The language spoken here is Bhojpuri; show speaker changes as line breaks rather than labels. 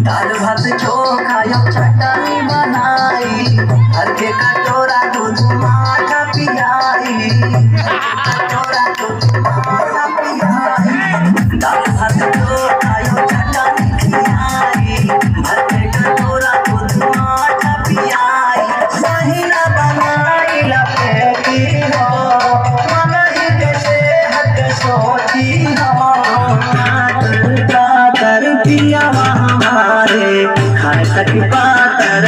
दाल भात चोखा या चटनी बनाई, भर के कटोरा दूध माठा पियाई, कटोरा दूध माठा पियाई। दाल भात चोखा या चटनी खियाई, भर के कटोरा दूध माठा पियाई। सही ना बनाई लपेटी हो, मन ही के सेहत सोची हो। कर पिया हमारे खाए तक पातर।